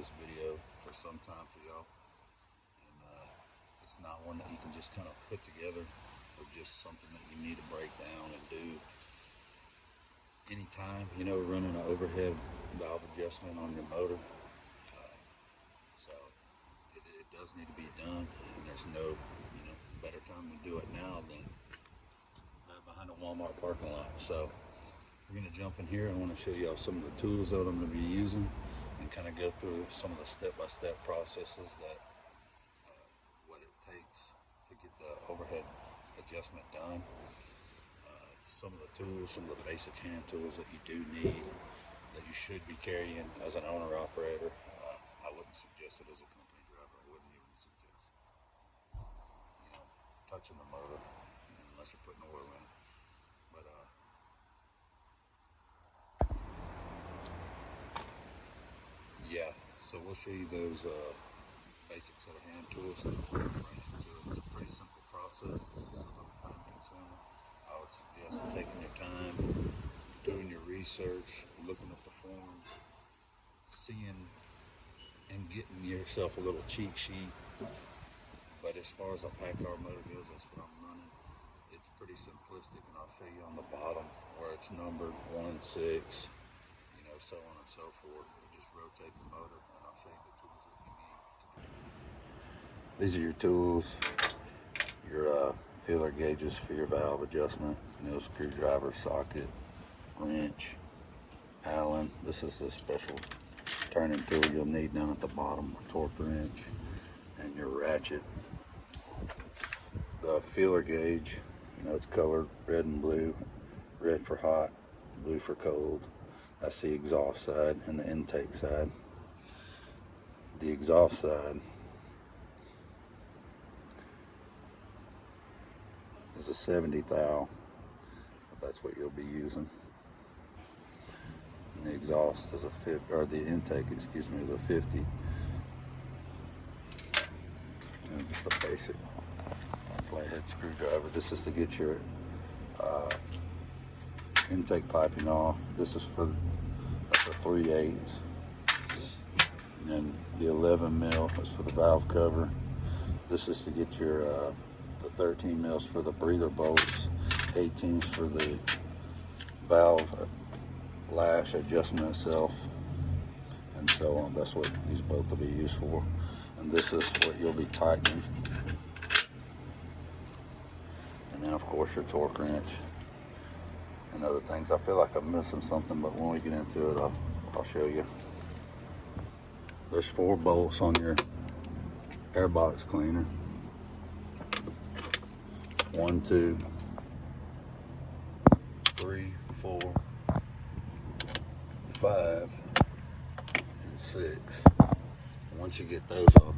this video for some time for y'all, and it's not one that you can just kind of put together, or just something that you need to break down and do anytime, you know, running an overhead valve adjustment on your motor. So it does need to be done, and there's no, you know, better time to do it now than behind a Walmart parking lot. So we're going to jump in here. I want to show y'all some of the tools that I'm going to be using and kind of go through some of the step-by-step processes that what it takes to get the overhead adjustment done. Some of the tools, some of the basic hand tools that you do need, that you should be carrying as an owner-operator. I wouldn't suggest it as a company driver. I wouldn't even suggest, you know, touching the motor unless you're putting oil in it. But yeah, so we'll show you those basic set of hand tools that we're going to run into. It's a pretty simple process. It's a little time consuming. I would suggest taking your time, doing your research, looking at the forums, seeing and getting yourself a little cheat sheet. But as far as a Paccar motor goes, that's what I'm running. It's pretty simplistic, and I'll show you on the bottom where it's numbered 1, 6, you know, so on and so forth. You just rotate the motor, and I'll show you the tools that you need to do. These are your tools, your feeler gauges for your valve adjustment, nail screwdriver, socket, wrench, Allen. This is the special turning tool you'll need down at the bottom, a torque wrench, and your ratchet. The feeler gauge, you know, it's colored red and blue. Red for hot, blue for cold. That's the exhaust side and the intake side. The exhaust side is a 70 thou. That's what you'll be using. And the exhaust is a 50, or the intake, excuse me, is a 50. And just a basic flathead screwdriver. This is to get your intake piping off. This is for that's a 3/8. And then the 11 mil is for the valve cover. This is to get your the 13 mils for the breather bolts, 18s for the valve lash adjustment itself, and so on. That's what these both will be used for. And this is what you'll be tightening. And then of course your torque wrench and other things. I feel like I'm missing something, but when we get into it, I'll show you. There's 4 bolts on your airbox cleaner. 1, 2, 3, 4, 5, and 6. Once you get those off,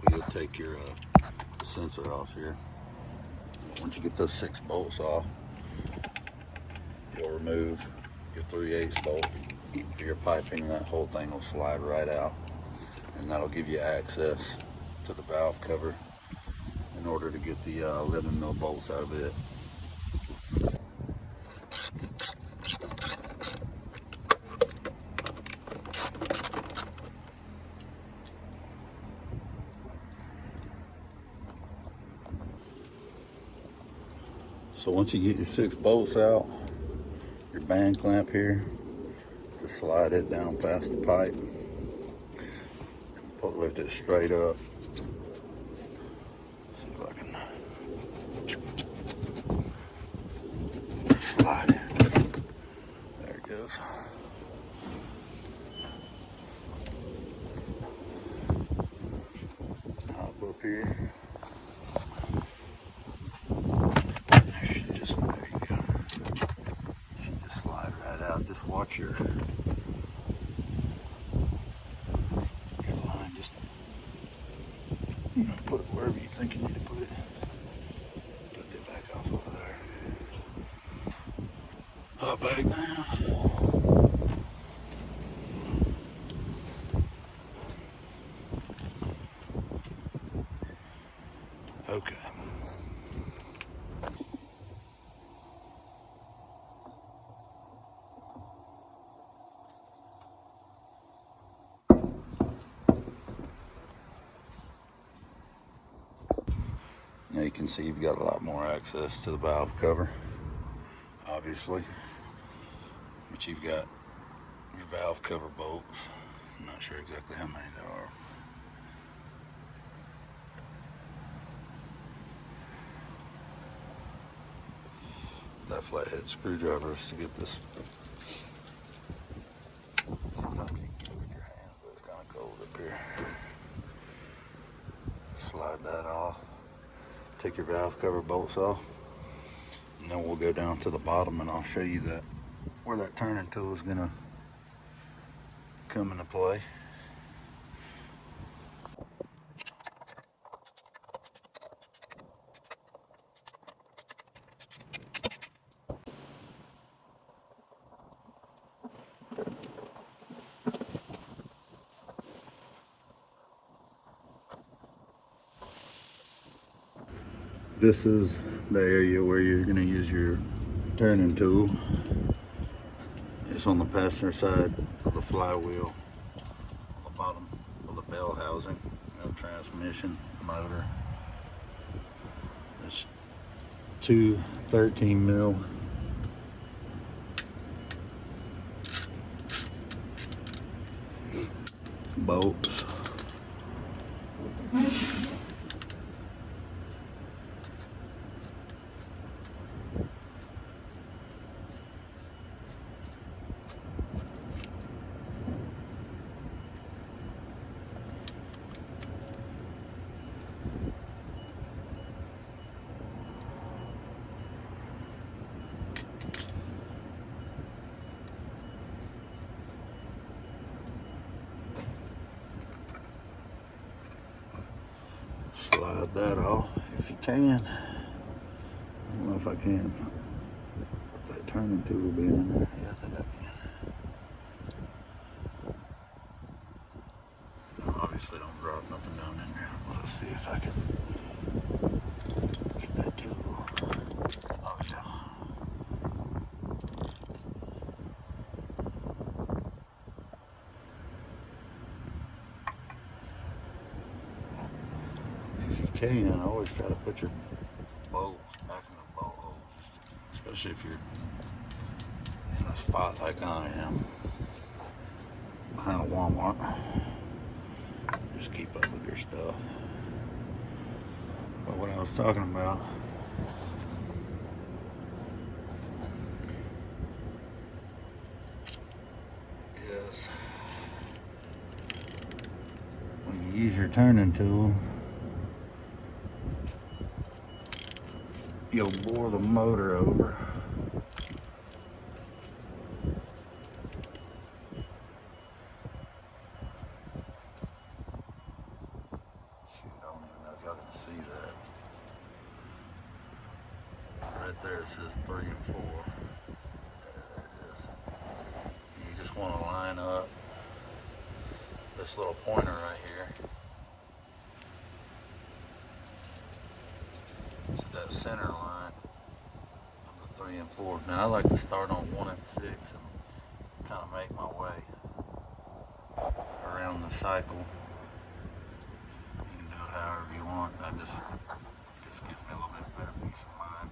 you'll take your sensor off here. Once you get those 6 bolts off, you'll remove your 3/8 bolt for your piping, and that whole thing will slide right out, and that'll give you access to the valve cover in order to get the 11 mil bolts out of it. So once you get your 6 bolts out, your band clamp here, just slide it down past the pipe, lift it straight up. See if I can slide it. There it goes. Hop up here. There you go. Should just slide right out. Just watch your line. Just, you know, put it wherever you think you need to put it. Put that back off over there. Up back down. Okay. you can see you've got a lot more access to the valve cover, obviously. But you've got your valve cover bolts. I'm not sure exactly how many there are. That flathead screwdriver is to get this. Sometimes you can get it with your hands, but it's kind of cold up here. Slide that off. Take your valve cover bolts off. And then we'll go down to the bottom and I'll show you that where that turning tool is going to come into play. This is the area where you're going to use your turning tool. It's on the passenger side of the flywheel, on the bottom of the bell housing, transmission, motor. It's two 13 mil bolts. Slide that off if you can. I don't know if I can. But that turning tool being in there. Yeah, I think I can. Obviously don't drop nothing down in there. Let's see if I can get that tool. Oh yeah. If you can, always try to put your bolts back in the bolt holes, especially if you're in a spot like I am, behind a Walmart. Just keep up with your stuff. But what I was talking about is when you use your turning tool, you'll bore the motor over. Shoot, I don't even know if y'all can see that. Right there it says 3 and 4. There it is. You just want to line up this little pointer right here to that center line of the 3 and 4. Now I like to start on 1 and 6 and kind of make my way around the cycle. You can do it however you want. That just gives me a little bit better peace of mind.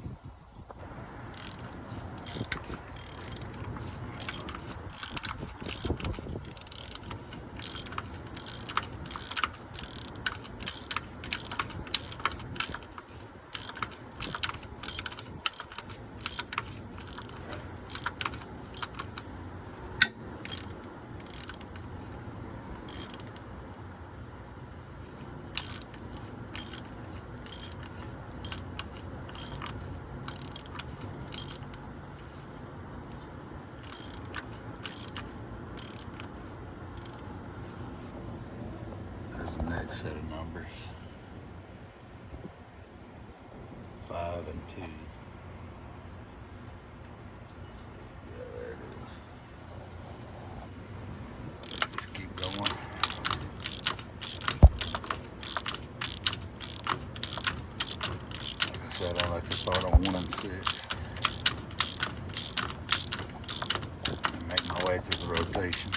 Next set of numbers, 5 and 2. Let's see. Yeah, there it is. Just keep going. Like I said, I like to start on 1 and 6 and make my way through the rotation.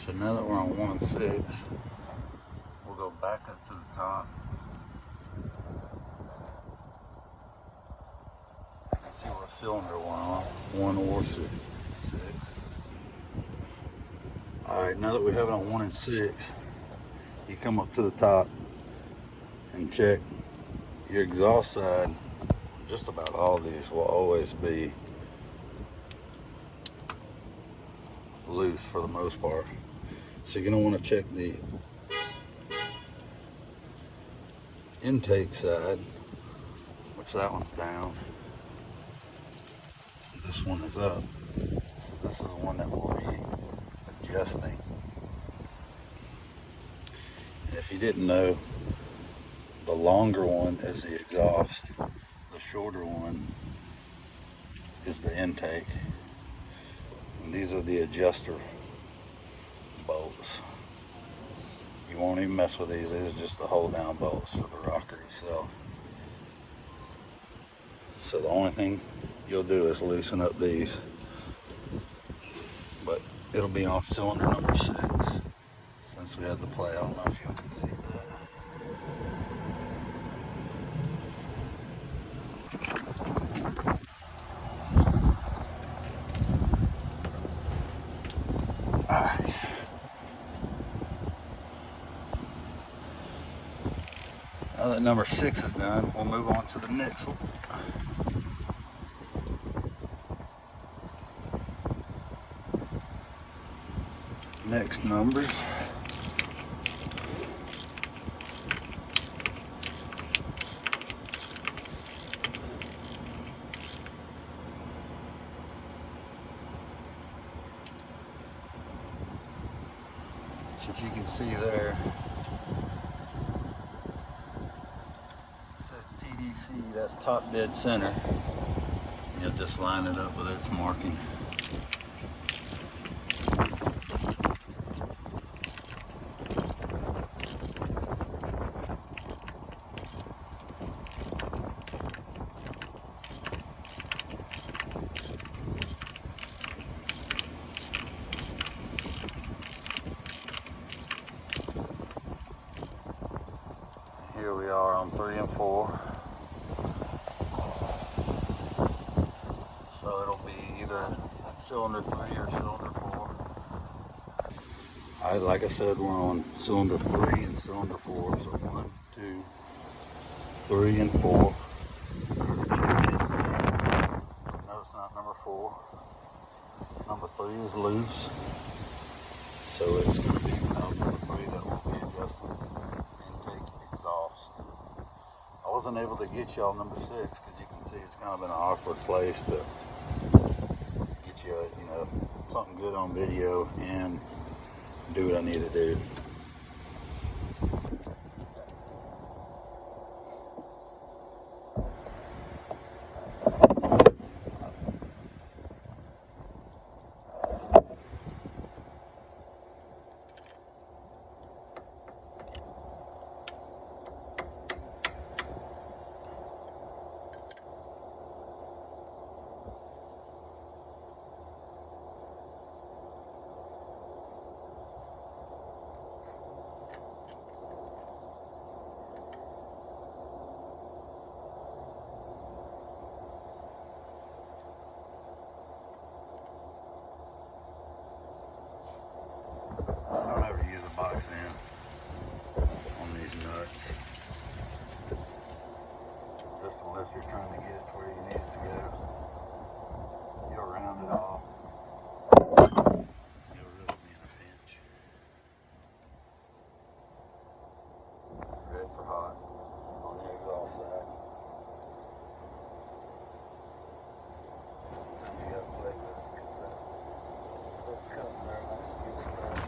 So now that we're on 1 and 6, we'll go back up to the top. And see what cylinder we're on, 1 or 6. Alright, now that we have it on 1 and 6, you come up to the top and check your exhaust side. Just about all these will always be loose for the most part. So you're going to want to check the intake side, which that one's down. This one is up. So this is the one that we'll be adjusting. And if you didn't know, the longer one is the exhaust. The shorter one is the intake. And these are the adjuster bolts. You won't even mess with these. These are just the hold down bolts for the rocker itself. So the only thing you'll do is loosen up these. But it'll be on cylinder number 6. Since we had the play, I don't know if you can see that. Alright. Now that number 6 is done, we'll move on to the next one. Next numbers. If you can see there, it says TDC, that's top dead center. You'll just line it up with its marking. Here we are on 3 and 4. So it'll be either cylinder 3 or cylinder 4. Like I said, we're on cylinder 3 and cylinder 4. So 1, 2, 3, and 4. No, it's not number 4. Number 3 is loose. So it's going to be valve number 3 that will be adjusting intake exhaust. I wasn't able to get y'all number 6 because you can see it's kind of in an awkward place to get you, something good on video and do what I need to do. Box in on these nuts, just unless you're trying to get it to where you need it to go. You'll round it off. You'll really be in a pinch. Red for hot on the exhaust side. Then you got to play with it because that little cut there likes to get stuck.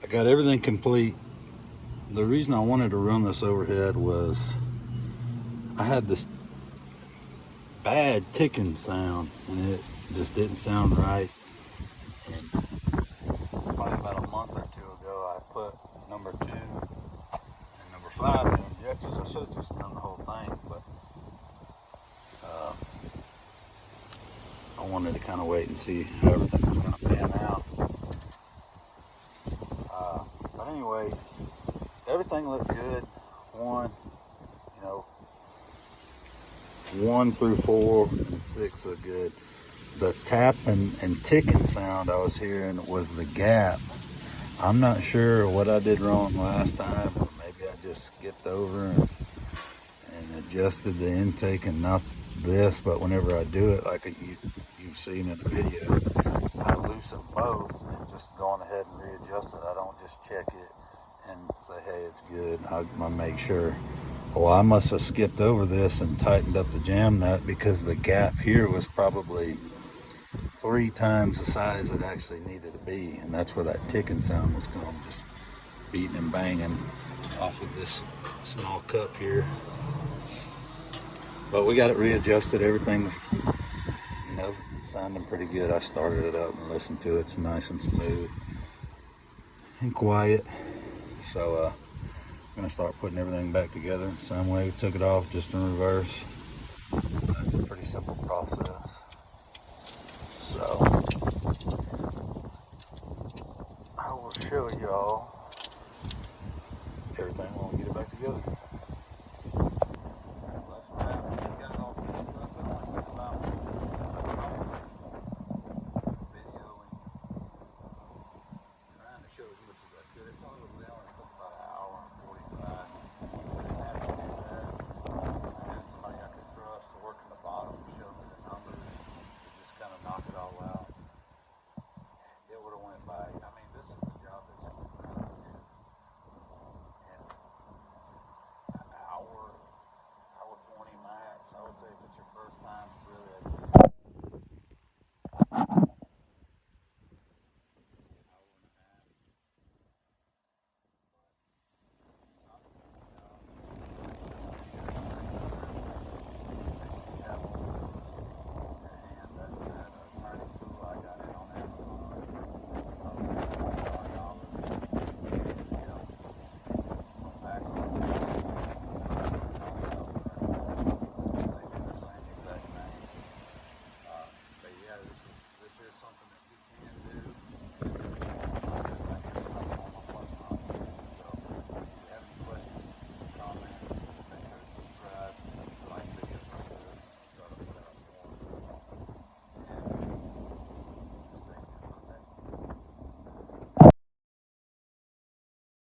got everything complete. The reason I wanted to run this overhead was I had this bad ticking sound and it just didn't sound right. And probably about a month or two ago, I put number 2 and number 5 in injectors. I should have just done the whole thing, but I wanted to kind of wait and see how everything was going to pan out. But anyway, everything looked good. 1 through 4 and 6 look good. The tapping and ticking sound I was hearing was the gap. I'm not sure what I did wrong last time, or maybe I just skipped over and adjusted the intake and not this, but whenever I do it, like you've seen in the video, I loosen both and just go on ahead and readjust it. I don't just check it and say, hey, it's good. I make sure. Well, I must have skipped over this and tightened up the jam nut because the gap here was probably 3 times the size it actually needed to be, and that's where that ticking sound was coming, just beating and banging off of this small cup here. But we got it readjusted. Everything's sounding pretty good. I started it up and listened to it. It's nice and smooth and quiet. So I'm gonna start putting everything back together same way we took it off, just in reverse. That's a pretty simple process. So I will show y'all everything when we get it back together.